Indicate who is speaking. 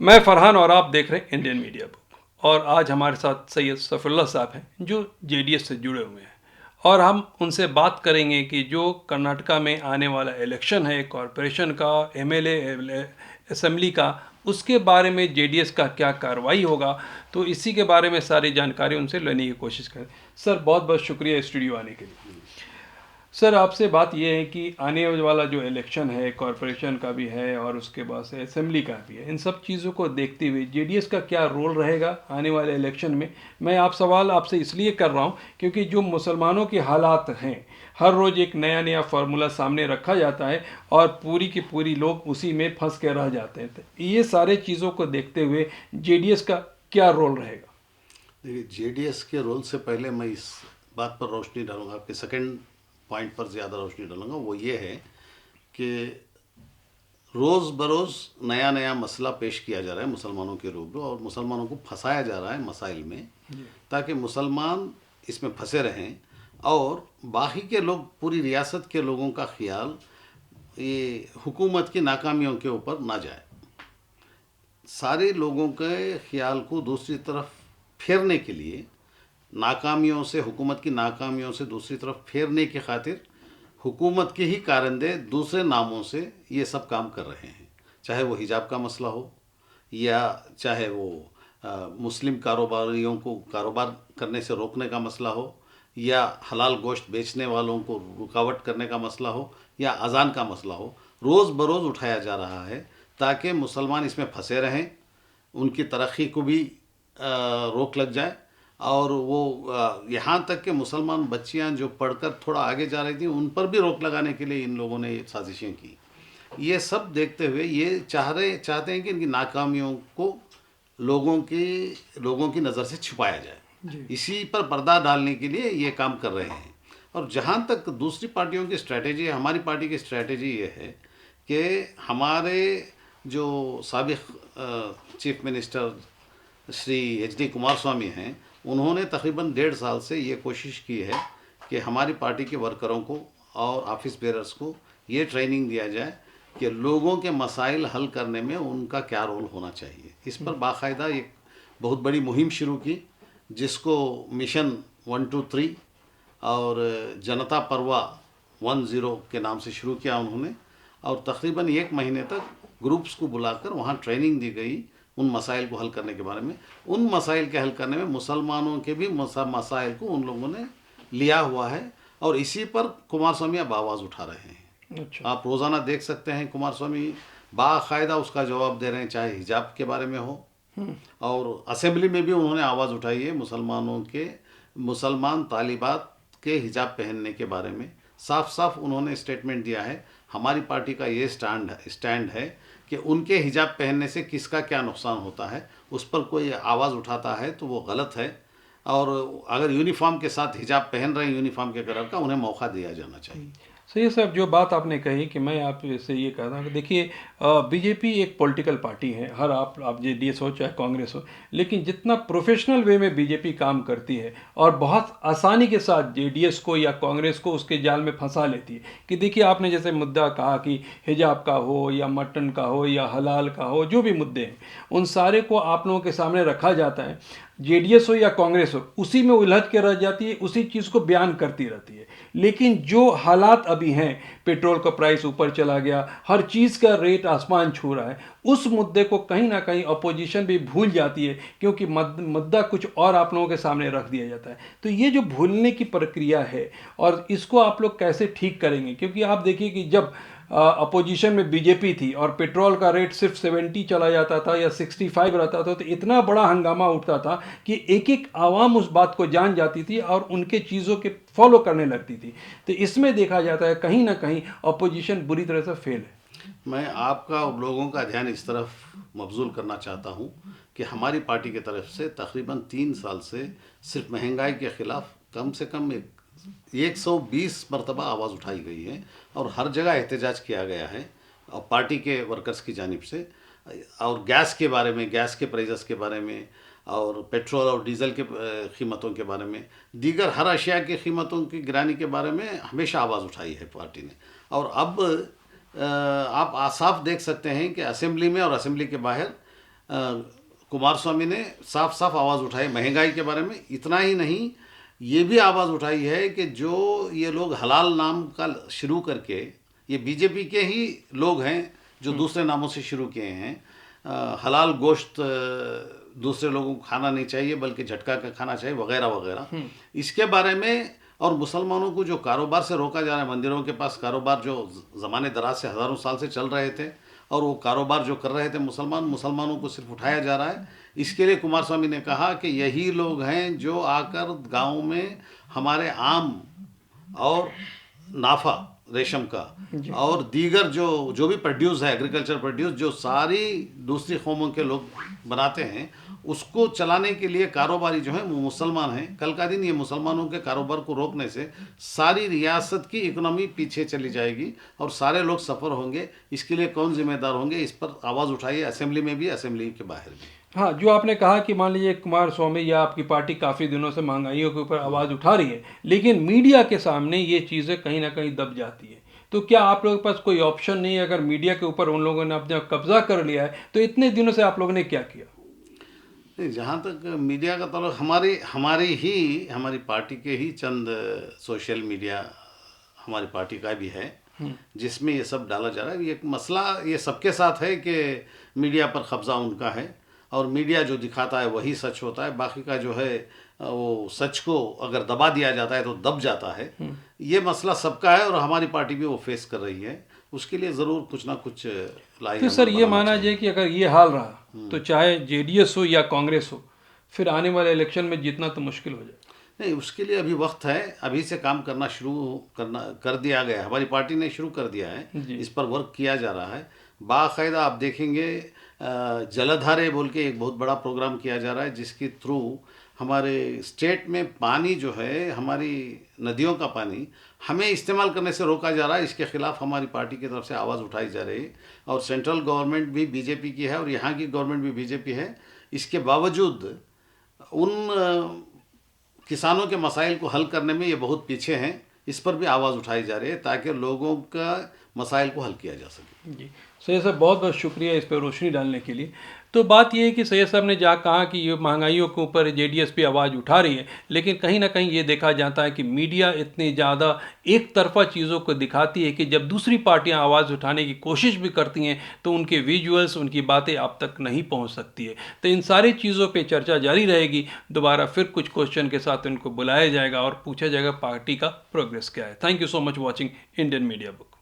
Speaker 1: मैं फरहान और आप देख रहे हैं इंडियन मीडिया बुक। और आज हमारे साथ सैयद सफ़रुल्लाह साहब हैं जो जेडीएस से जुड़े हुए हैं, और हम उनसे बात करेंगे कि जो कर्नाटका में आने वाला इलेक्शन है कॉरपोरेशन का, एमएलए, असेंबली का, उसके बारे में जेडीएस का क्या कार्रवाई होगा। तो इसी के बारे में सारी जानकारी उनसे लेने की कोशिश करें। सर, बहुत बहुत शुक्रिया स्टूडियो आने के लिए। सर, आपसे बात यह है कि आने वाला जो इलेक्शन है कॉरपोरेशन का भी है और उसके बाद से असेंबली का भी है, इन सब चीज़ों को देखते हुए जेडीएस का क्या रोल रहेगा आने वाले इलेक्शन में। मैं सवाल आपसे इसलिए कर रहा हूं क्योंकि जो मुसलमानों के हालात हैं, हर रोज़ एक नया नया फार्मूला सामने रखा जाता है और पूरी की पूरी लोग उसी में फंस के रह जाते हैं। तो ये सारे चीज़ों को देखते हुए जेडीएस का क्या रोल रहेगा?
Speaker 2: देखिए, जेडीएस के रोल से पहले मैं इस बात पर रोशनी डालूंगा, आपके सेकंड पॉइंट पर ज़्यादा रोशनी डालूंगा। वो ये है कि रोज़ बरोज़ नया नया मसला पेश किया जा रहा है मुसलमानों के रूबरू, और मुसलमानों को फंसाया जा रहा है मसाइल में, ताकि मुसलमान इसमें फंसे रहें और बाकी के लोग, पूरी रियासत के लोगों का ख्याल ये हुकूमत की नाकामियों के ऊपर ना जाए। सारे लोगों के ख्याल को दूसरी तरफ फेरने के लिए, नाकामियों से, हुकूमत की नाकामियों से दूसरी तरफ फेरने की खातिर हुकूमत के ही कारंदे दूसरे नामों से ये सब काम कर रहे हैं। चाहे वो हिजाब का मसला हो, या चाहे वो मुस्लिम कारोबारियों को कारोबार करने से रोकने का मसला हो, या हलाल गोश्त बेचने वालों को रुकावट करने का मसला हो, या अजान का मसला हो, रोज़ बरोज़ उठाया जा रहा है ताकि मुसलमान इसमें फंसे रहें, उनकी तरक्की को भी रोक लग जाए। और वो यहाँ तक कि मुसलमान बच्चियाँ जो पढ़कर थोड़ा आगे जा रही थी, उन पर भी रोक लगाने के लिए इन लोगों ने ये साजिशें की। ये सब देखते हुए ये चाहते हैं कि इनकी नाकामियों को लोगों की नज़र से छुपाया जाए। इसी पर पर्दा डालने के लिए ये काम कर रहे हैं। और जहाँ तक दूसरी पार्टियों की स्ट्रैटेजी है, हमारी पार्टी की स्ट्रैटेजी ये है कि हमारे जो साबिक chief minister Shri H D Kumaraswamy हैं, उन्होंने तकरीबन 1.5 साल से ये कोशिश की है कि हमारी पार्टी के वर्करों को और ऑफिस बेरर्स को ये ट्रेनिंग दिया जाए कि लोगों के मसाइल हल करने में उनका क्या रोल होना चाहिए। इस पर बाकायदा एक बहुत बड़ी मुहिम शुरू की, जिसको मिशन 123 और जनता परवा 10 के नाम से शुरू किया उन्होंने। और तकरीबन 1 महीने तक ग्रुप्स को बुलाकर वहाँ ट्रेनिंग दी गई उन मसाइल को हल करने के बारे में। उन मसाइल के हल करने में मुसलमानों के भी मसाइल को उन लोगों ने लिया हुआ है, और इसी पर कुमार स्वामी अब आवाज़ उठा रहे हैं।
Speaker 1: अच्छा।
Speaker 2: आप रोज़ाना देख सकते हैं कुमार स्वामी बाकायदा उसका जवाब दे रहे हैं, चाहे हिजाब के बारे में हो, और असेंबली में भी उन्होंने आवाज़ उठाई है मुसलमान तालिबात के हिजाब पहनने के बारे में। साफ साफ उन्होंने स्टेटमेंट दिया है, हमारी पार्टी का ये स्टैंड है कि उनके हिजाब पहनने से किसका क्या नुकसान होता है, उस पर कोई आवाज़ उठाता है तो वो गलत है। और अगर यूनिफॉर्म के साथ हिजाब पहन रहे हैं यूनिफॉर्म के कलर का, उन्हें मौका दिया जाना चाहिए।
Speaker 1: सही है साहब, जो बात आपने कही कि मैं आपसे ये कहता हूँ कि देखिए, बीजेपी एक पॉलिटिकल पार्टी है, हर आप जेडीएस हो चाहे कांग्रेस हो, लेकिन जितना प्रोफेशनल वे में बीजेपी काम करती है और बहुत आसानी के साथ जेडीएस को या कांग्रेस को उसके जाल में फंसा लेती है। कि देखिए, आपने जैसे मुद्दा कहा कि हिजाब का हो या मटन का हो या हलाल का हो, जो भी मुद्दे हैं उन सारे को आप लोगों के सामने रखा जाता है। जेडीएस हो या कांग्रेस हो, उसी में उलझ के रह जाती है, उसी चीज़ को बयान करती रहती है। लेकिन जो हालात अभी हैं, पेट्रोल का प्राइस ऊपर चला गया, हर चीज़ का रेट आसमान छू रहा है, उस मुद्दे को कहीं ना कहीं अपोजिशन भी भूल जाती है, क्योंकि मुद्दा कुछ और आप लोगों के सामने रख दिया जाता है। तो ये जो भूलने की प्रक्रिया है, और इसको आप लोग कैसे ठीक करेंगे? क्योंकि आप देखिए कि जब अपोजिशन में बीजेपी थी और पेट्रोल का रेट सिर्फ 70 चला जाता था या 65 रहता था, तो इतना बड़ा हंगामा उठता था कि एक एक आवाम उस बात को जान जाती थी और उनके चीज़ों के फॉलो करने लगती थी। तो इसमें देखा जाता है कहीं ना कहीं अपोजिशन बुरी तरह से फेल है।
Speaker 2: मैं आपका और लोगों का ध्यान इस तरफ मबजूल करना चाहता हूँ कि हमारी पार्टी की तरफ से तकरीबन 3 साल से सिर्फ महंगाई के ख़िलाफ़ कम से कम 120 मरतबा आवाज़ उठाई गई है, और हर जगह एहतजाज किया गया है और पार्टी के वर्कर्स की जानिब से। और गैस के बारे में, गैस के प्राइसेस के बारे में, और पेट्रोल और डीज़ल के कीमतों के बारे में, दीगर हर अशिया की कीमतों की गिरानी के बारे में हमेशा आवाज़ उठाई है पार्टी ने। और अब आप साफ देख सकते हैं कि असेंबली में और असेंबली के बाहर कुमार स्वामी ने साफ साफ आवाज़ उठाई महंगाई के बारे में। इतना ही नहीं, ये भी आवाज़ उठाई है कि जो ये लोग हलाल नाम का शुरू करके, ये बीजेपी के ही लोग हैं जो दूसरे नामों से शुरू किए हैं, हलाल गोश्त दूसरे लोगों को खाना नहीं चाहिए बल्कि झटका का खाना चाहिए वगैरह वगैरह, इसके बारे में। और मुसलमानों को जो कारोबार से रोका जा रहा है, मंदिरों के पास कारोबार जो ज़माने दराज से हज़ारों साल से चल रहे थे, और वो कारोबार जो कर रहे थे मुसलमानों को सिर्फ उठाया जा रहा है। इसके लिए कुमार स्वामी ने कहा कि यही लोग हैं जो आकर गाँव में हमारे आम और नाफा रेशम का और दीगर जो भी प्रोड्यूस है, एग्रीकल्चर प्रोड्यूस, जो सारी दूसरी कौमों के लोग बनाते हैं, उसको चलाने के लिए कारोबारी जो है वो मुसलमान हैं। कल का दिन ये मुसलमानों के कारोबार को रोकने से सारी रियासत की इकोनॉमी पीछे चली जाएगी और सारे लोग सफ़र होंगे। इसके लिए कौन जिम्मेदार होंगे, इस पर आवाज़ उठाइए, असेंबली में भी, असेंबली के बाहर भी।
Speaker 1: हाँ, जो आपने कहा कि मान लीजिए कुमार स्वामी या आपकी पार्टी काफ़ी दिनों से महंगाइयों के ऊपर आवाज़ उठा रही है, लेकिन मीडिया के सामने ये चीज़ें कहीं ना कहीं दब जाती है। तो क्या आप लोगों के पास कोई ऑप्शन नहीं है? अगर मीडिया के ऊपर उन लोगों ने अपना कब्जा कर लिया है, तो इतने दिनों से आप लोगों ने क्या किया?
Speaker 2: नहीं, जहाँ तक मीडिया का ताल्लुक, हमारी पार्टी के ही चंद सोशल मीडिया हमारी पार्टी का भी है जिसमें ये सब डाला जा रहा है। ये मसला ये सबके साथ है कि मीडिया पर कब्ज़ा उनका है और मीडिया जो दिखाता है वही सच होता है, बाकी का जो है वो सच को अगर दबा दिया जाता है तो दब जाता है। ये मसला सबका है और हमारी पार्टी भी वो फेस कर रही है। उसके लिए ज़रूर कुछ ना कुछ लाई
Speaker 1: तो सर ये माना जाए कि अगर ये हाल रहा तो चाहे जेडीएस हो या कांग्रेस हो, फिर आने वाले इलेक्शन में जीतना तो मुश्किल हो जाए।
Speaker 2: नहीं, उसके लिए अभी वक्त है, अभी से काम करना कर दिया गया है। हमारी पार्टी ने शुरू कर दिया है, इस पर वर्क किया जा रहा है बाकायदा। आप देखेंगे जलधारे बोल के एक बहुत बड़ा प्रोग्राम किया जा रहा है जिसके थ्रू हमारे स्टेट में पानी जो है, हमारी नदियों का पानी हमें इस्तेमाल करने से रोका जा रहा है। इसके खिलाफ हमारी पार्टी की तरफ से आवाज़ उठाई जा रही है और सेंट्रल गवर्नमेंट भी बीजेपी की है और यहाँ की गवर्नमेंट भी बीजेपी है। इसके बावजूद उन किसानों के मसाइल को हल करने में ये बहुत पीछे हैं। इस पर भी आवाज़ उठाई जा रही है ताकि लोगों का मसाइल को हल किया जा सके।
Speaker 1: जी सैयद साहब, बहुत बहुत शुक्रिया इस पर रोशनी डालने के लिए। तो बात यह है कि सैयद साहब ने जहाँ कहा कि ये महंगाइयों के ऊपर जेडीएस भी आवाज़ उठा रही है, लेकिन कहीं ना कहीं ये देखा जाता है कि मीडिया इतनी ज़्यादा एक तरफा चीज़ों को दिखाती है कि जब दूसरी पार्टियां आवाज़ उठाने की कोशिश भी करती हैं तो उनके विजुअल्स, उनकी बातें आप तक नहीं पहुंच सकती है। तो इन सारी चीज़ों पर चर्चा जारी रहेगी। दोबारा फिर कुछ क्वेश्चन के साथ उनको बुलाया जाएगा और पूछा जाएगा पार्टी का प्रोग्रेस क्या है। Thank you so much watching Indian media book.